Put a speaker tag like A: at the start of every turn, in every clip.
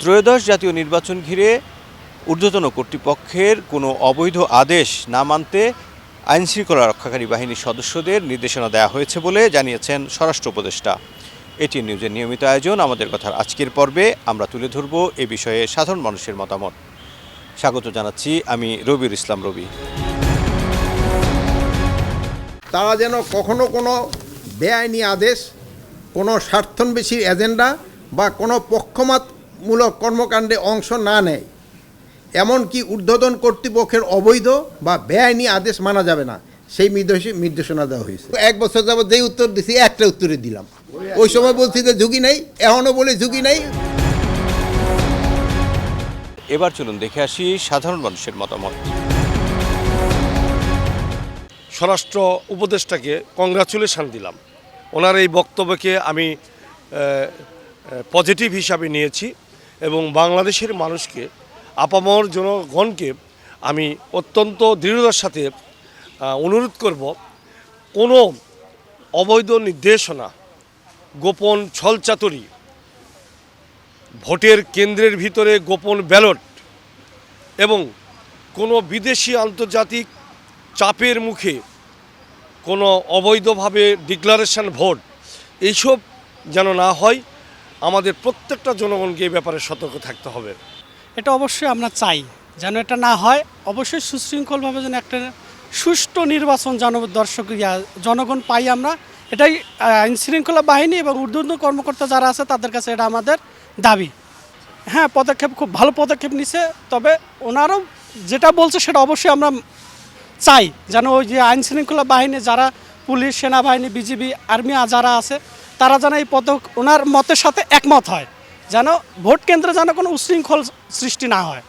A: ত্রয়োদশ জাতীয় নির্বাচন ঘিরে ঊর্ধ্বতন কর্তৃপক্ষের কোনো অবৈধ আদেশ না মানতে আইনশৃঙ্খলা রক্ষাকারী বাহিনীর সদস্যদের নির্দেশনা দেওয়া হয়েছে বলে জানিয়েছেন স্বরাষ্ট্র উপদেষ্টা। এটিএন নিউজের নিয়মিত আয়োজন আমাদের কথার আজকের পর্বে আমরা তুলে ধরব এ বিষয়ে সাধারণ মানুষের মতামত। স্বাগত জানাচ্ছি আমি রবিউল ইসলাম রবি।
B: তারা যেন কখনো কোনো বেআইনি আদেশ, কোনো স্বার্থন্বেষী এজেন্ডা বা কোনো পক্ষপাতমূলক কর্মকাণ্ডে অংশ না নেয়, এমনকি ঊর্ধ্বতন কর্তৃপক্ষের অবৈধ বা বেআইনি আদেশ মানা যাবে না, সেই নির্দেশনা দেওয়া হয়েছে। 1 বছর যাবত যেই উত্তর দিছি একটা উত্তরে দিলাম। ওই সময় বলছি যে ঝুঁকি নেই, এখনও বলে ঝুঁকি নেই।
A: এবার চলুন দেখে আসি সাধারণ মানুষের মতামত।
C: স্বরাষ্ট্র উপদেষ্টাকে কংগ্রাচুলেশন দিলাম। ওনার এই বক্তব্যকে আমি পজিটিভ হিসাবে নিয়েছি এবং বাংলাদেশের মানুষকে, আপামর জনগণকে আমি অত্যন্ত দৃঢ়তার সাথে অনুরোধ করব, কোনো অবৈধ নির্দেশনা, গোপন ছলচাতুরি, ভোটের কেন্দ্রের ভিতরে গোপন ব্যালট এবং কোনো বিদেশি আন্তর্জাতিক চাপের মুখে কোনো অবৈধভাবে ডিক্লারেশন ভোট, এইসব যেন না হয়। আমাদের প্রত্যেকটা জনগণকে এই ব্যাপারে সতর্ক থাকতে হবে।
D: এটা অবশ্যই আমরা চাই যেন এটা না হয়। অবশ্যই সুশৃঙ্খলভাবে যেন একটা সুষ্ঠু নির্বাচন জনগণ পাই আমরা, এটাই আইনশৃঙ্খলা বাহিনী এবং ঊর্ধ্বতন কর্মকর্তা যারা আছে তাদের কাছে এটা আমাদের দাবি। হ্যাঁ, পদক্ষেপ খুব ভালো পদক্ষেপ নিছে, তবে ওনারাও যেটা বলছে সেটা অবশ্যই আমরা চাই যেন ওই যে আইনশৃঙ্খলা বাহিনী যারা পুলিশ, সেনাবাহিনী, বিজিবি, আর্মি যারা আছে তারা যেন এই ওনার মতের সাথে একমত হয়, যেন ভোট কেন্দ্রে যেন কোনো উশৃঙ্খল সৃষ্টি না হয়।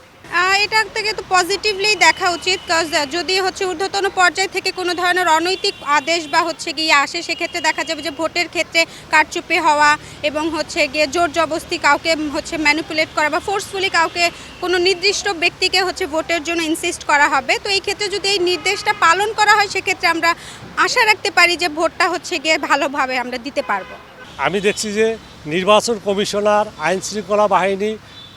E: এটা থেকে তো পজিটিভলি দেখা উচিত, কারণ যদি ঊর্ধ্বতন পর্যায় থেকে কোনো ধরনের অনৈতিক আদেশ বা গিয়ে আসে, সেক্ষেত্রে দেখা যাবে যে ভোটের ক্ষেত্রে কারচুপি হওয়া এবং গিয়ে জোর জবরদস্তি কাউকে ম্যানিপুলেট করা বা ফোর্সফুলি কাউকে কোনো নির্দিষ্ট ব্যক্তিকে ভোটের জন্য ইনসিস্ট করা হবে। তো এই ক্ষেত্রে যদি এই নির্দেশটা পালন করা হয়, সেক্ষেত্রে আমরা আশা রাখতে পারি যে ভোটটা গিয়ে ভালোভাবে আমরা দিতে পারবো।
F: আমি দেখছি যে নির্বাচন কমিশনার, আইনশৃঙ্খলা বাহিনী,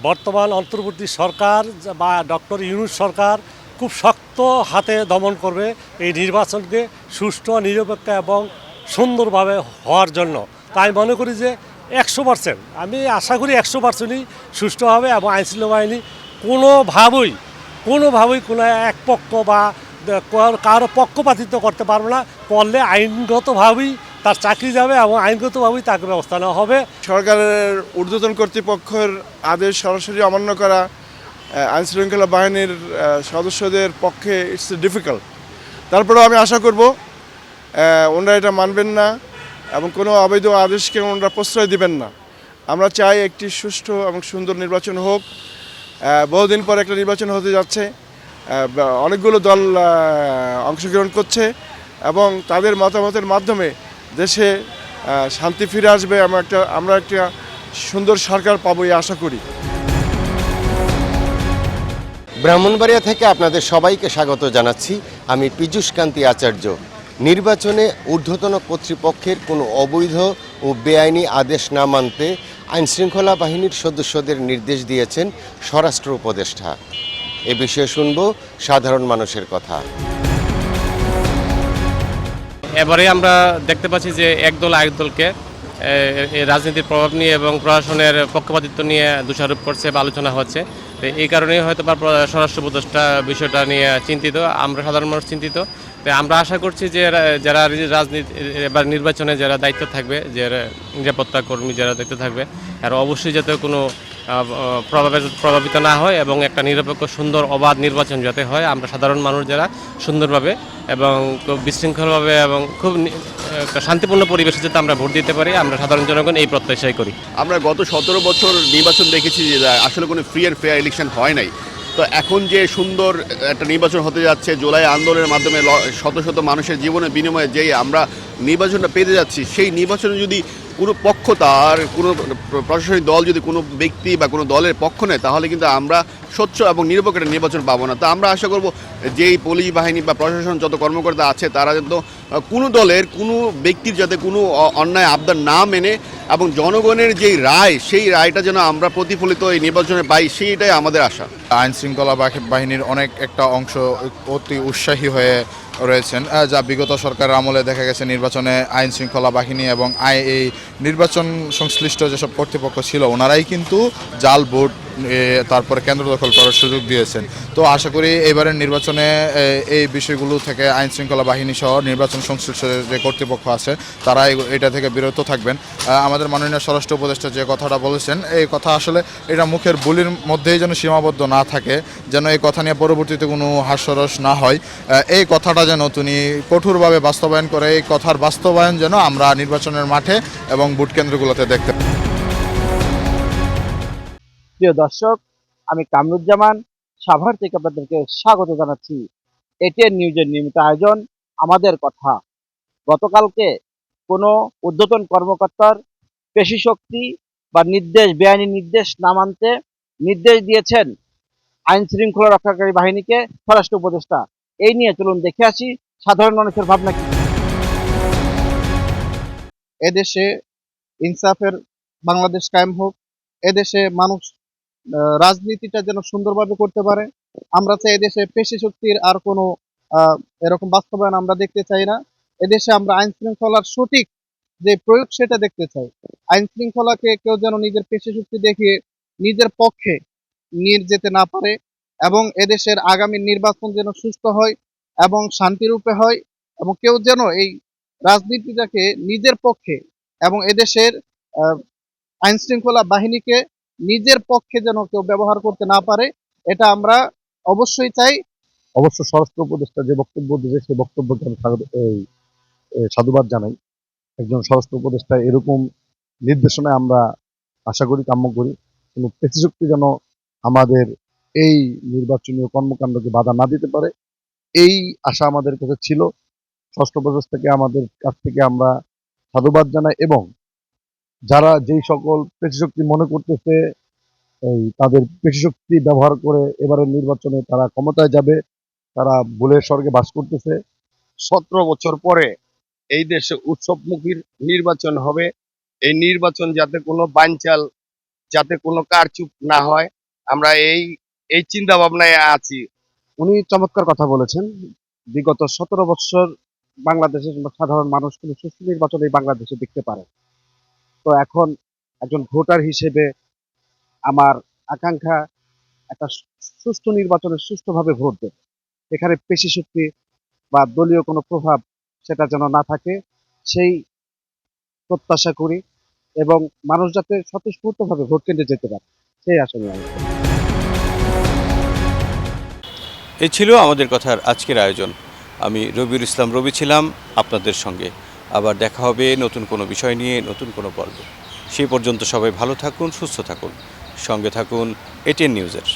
F: বর্তমান অন্তর্বর্তী সরকার বা ডক্টর ইউনূস সরকার খুব শক্ত হাতে দমন করবে এই নির্বাচনকে সুষ্ঠু, নিরপেক্ষ এবং সুন্দরভাবে হওয়ার জন্য। তাই মনে করি যে 100%, আমি আশা করি 100%ই সুষ্ঠু হবে এবং আইনশৃঙ্খলা বাহিনী কোনোভাবেই কোনো এক পক্ষ বা কারো পক্ষপাতিত্ব করতে পারবে না। করলে আইনগতভাবেই তার চাকরি যাবে এবং আইনগতভাবেই তাকে ব্যবস্থা নেওয়া হবে।
G: সরকারের ঊর্ধ্বতন কর্তৃপক্ষের আদেশ সরাসরি অমান্য করা আইনশৃঙ্খলা বাহিনীর সদস্যদের পক্ষে ইটস ডিফিকাল্ট। তারপরেও আমি আশা করব ওনারা এটা মানবেন না এবং কোনো অবৈধ আদেশকে ওনারা প্রশ্রয় দিবেন না। আমরা চাই একটি সুষ্ঠু এবং সুন্দর নির্বাচন হোক। বহুদিন পর একটা নির্বাচন হতে যাচ্ছে, অনেকগুলো দল অংশগ্রহণ করছে এবং তাদের মতামতের মাধ্যমে দেশে শান্তি ফিরে আসবে। আমরা একটা সুন্দর সরকার পাবো এই আশা করি।
H: ব্রাহ্মণবাড়িয়া থেকে আপনাদের সবাইকে স্বাগত জানাচ্ছি। আমি পীযূষ কান্তি আচার্য। নির্বাচনে ঊর্ধ্বতন কর্তৃপক্ষের কোনো অবৈধ ও বেআইনি আদেশ না মানতে আইনশৃঙ্খলা বাহিনীর সদস্যদের নির্দেশ দিয়েছেন স্বরাষ্ট্র উপদেষ্টা। এ বিষয়ে শুনব সাধারণ মানুষের কথা।
I: এবারে আমরা দেখতে পাচ্ছি যে একদল আরেক দলকে রাজনীতির প্রভাব নিয়ে এবং প্রশাসনের পক্ষপাতিত্ব নিয়ে দোষারোপ করছে বা আলোচনা হচ্ছে। এই কারণেই হয়তো বা স্বরাষ্ট্র উপদেষ্টা বিষয়টা নিয়ে চিন্তিত, আমরা সাধারণ মানুষ চিন্তিত। তাই আমরা আশা করছি যে যারা রাজনীতি এবার নির্বাচনে যারা দায়িত্ব থাকবে, যে নিরাপত্তা কর্মী যারা দায়িত্ব থাকবে, আর অবশ্যই যাতে কোনো প্রভাবিত না হয় এবং একটা নিরপেক্ষ, সুন্দর, অবাধ নির্বাচন যাতে হয়। আমরা সাধারণ মানুষ যারা সুন্দরভাবে এবং খুব বিশৃঙ্খলভাবে এবং খুব শান্তিপূর্ণ পরিবেশে যাতে আমরা ভোট দিতে পারি, আমরা সাধারণ জনগণ এই প্রত্যাশাই করি।
J: আমরা গত 17 বছর নির্বাচন দেখেছি যে আসলে কোনো ফ্রি অ্যান্ড ফেয়ার ইলেকশন হয় নাই। তো এখন যে সুন্দর একটা নির্বাচন হতে যাচ্ছে, জুলাই আন্দোলনের মাধ্যমে শত শত মানুষের জীবনের বিনিময়ে যে আমরা নির্বাচনটা পেতে যাচ্ছি, সেই নির্বাচনে যদি কোনো পক্ষ তার কোনো প্রশাসনিক দল যদি কোনো ব্যক্তি বা কোনো দলের পক্ষ নেয় তাহলে কিন্তু আমরা স্বচ্ছ এবং নিরপেক্ষ একটা নির্বাচন পাবো না। তো আমরা আশা করব যেই পুলিশ বাহিনী বা প্রশাসন যত কর্মকর্তা আছে তারা যেন কোনো দলের কোনো ব্যক্তির যাতে কোনো অন্যায় আবদার না মেনে এবং জনগণের যেই রায় সেই রায়টা যেন আমরা প্রতিফলিত এই নির্বাচনে পাই, সেইটাই আমাদের আশা।
K: আইন শৃঙ্খলা বাহিনীর অনেক একটা অংশ অতি উৎসাহী হয়ে রয়েছেন, যা বিগত সরকারের আমলে দেখা গেছে নির্বাচনে আইন শৃঙ্খলা বাহিনী এবং এই নির্বাচন সংশ্লিষ্ট যেসব কর্তৃপক্ষ ছিল ওনারাই কিন্তু জাল ভোট তারপরে কেন্দ্র দখল করার সুযোগ দিয়েছেন। তো আশা করি এবারের নির্বাচনে এই বিষয়গুলো থেকে আইন শৃঙ্খলা বাহিনী সহ নির্বাচন সংশ্লিষ্ট যে কর্তৃপক্ষ আছে তারা এটা থেকে বিরত থাকবেন। আমাদের মাননীয় স্বরাষ্ট্র উপদেষ্টা যে কথাটা বলেছেন এই কথা আসলে এটা মুখের বুলির মধ্যেই যেন সীমাবদ্ধ না থাকে, যেন এই কথা নিয়ে পরবর্তীতে কোনো হাস্যরস না হয়, এই কথাটা যেন তিনি কঠোরভাবে বাস্তবায়ন করে, এই কথার বাস্তবায়ন যেন আমরা নির্বাচনের মাঠে এবং ভোট কেন্দ্রগুলোতে দেখতে পাই।
L: প্রিয় দর্শক, আমি কামরুজ্জামান সাভার থেকে আপনাদেরকে স্বাগত জানাচ্ছি এটিএন নিউজের নিয়মিত আয়োজন আমাদের কথা। গতকালকে কোনো ঊর্ধ্বতন কর্মকর্তার পেশি শক্তি বা বেআইনি নির্দেশ না মানতে নির্দেশ দিয়েছেন আইন শৃঙ্খলা রক্ষাকারী বাহিনীকে স্বরাষ্ট্র উপদেষ্টা। এই নিয়ে চলুন দেখে আসি সাধারণ মানুষের ভাবনা কি। এদেশে ইনসাফের বাংলাদেশ কায়েম হোক, এদেশে মানুষ রাজনীতিটা যেন সুন্দরভাবে করতে পারে। আমরা চাই এদেশে পেশি শক্তির আর কোনো এরকম বাস্তবায়ন আমরা দেখতে চাই না। এদেশে আমরা আইন শৃঙ্খলার সঠিক যে প্রয়োগ সেটা দেখতে চাই। আইন শৃঙ্খলাকে কেউ যেন নিজের পেশি শক্তি দেখিয়ে নিজের পক্ষে নিয়ে যেতে না পারে এবং এদেশের আগামী নির্বাচন যেন সুস্থ হয় এবং শান্তিরূপে হয় এবং কেউ যেন এই রাজনীতিটাকে নিজের পক্ষে এবং এদেশের আইন শৃঙ্খলা বাহিনীকে নিজের পক্ষে যেন কেউ ব্যবহার করতে না পারে, এটা আমরা অবশ্যই চাই।
M: অবশ্য স্বরাষ্ট্র উপদেষ্টা যে বক্তব্য দিয়েছে সেই বক্তব্যকে আমি সাধুবাদ জানাই। একজন স্বরাষ্ট্র উপদেষ্টা এরকম নির্দেশনায় আমরা আশা করি, কাম্য করি, কোনো পেশিশক্তি যেন আমাদের এই নির্বাচনীয় কর্মকাণ্ডকে বাধা না দিতে পারে, এই আশা আমাদের কাছে ছিল। স্বরাষ্ট্র উপদেষ্টাকে আমাদের কাছ থেকে আমরা সাধুবাদ জানাই এবং যারা যেই সকল পেশিশক্তি মনে করতেছে তাদের পেশিশক্তি ব্যবহার করে এবারের নির্বাচনে তারা ক্ষমতায় যাবে, তারা ভুলের স্বর্গে বাস করতেছে।
H: 17 বছর পরে এই দেশে উৎসবমুখী নির্বাচন হবে, এই নির্বাচন যাতে কোনো বানচাল, যাতে কোনো কারচুপ না হয়, আমরা এই চিন্তা ভাবনায় আছি।
L: উনি চমৎকার কথা বলেছেন। বিগত 17 বছর বাংলাদেশের সাধারণ মানুষ কোনো সুষ্ঠু নির্বাচন এই বাংলাদেশে দেখতে পারে। তো এখন একজন ভোটার হিসেবে আমার আকাঙ্ক্ষা একটা সুষ্ঠু নির্বাচনে সুষ্ঠুভাবে ভোট দেবে, এখানে পেশি শক্তি বা দলীয় কোনো প্রভাব সেটা যেন না থাকে সেই প্রত্যাশা করি এবং মানুষ যাতে স্বতঃস্ফূর্তভাবে ভোট কেন্দ্রে যেতে পারে সেই আশা নিয়ে আমি।
A: এই ছিল আমাদের কথার আজকের আয়োজন। আমি রবিউল ইসলাম রবি ছিলাম আপনাদের সঙ্গে। আবার দেখা হবে নতুন কোনো বিষয় নিয়ে, নতুন কোনো পর্বে। সেই পর্যন্ত সবাই ভালো থাকুন, সুস্থ থাকুন, সঙ্গে থাকুন এটিএন নিউজের।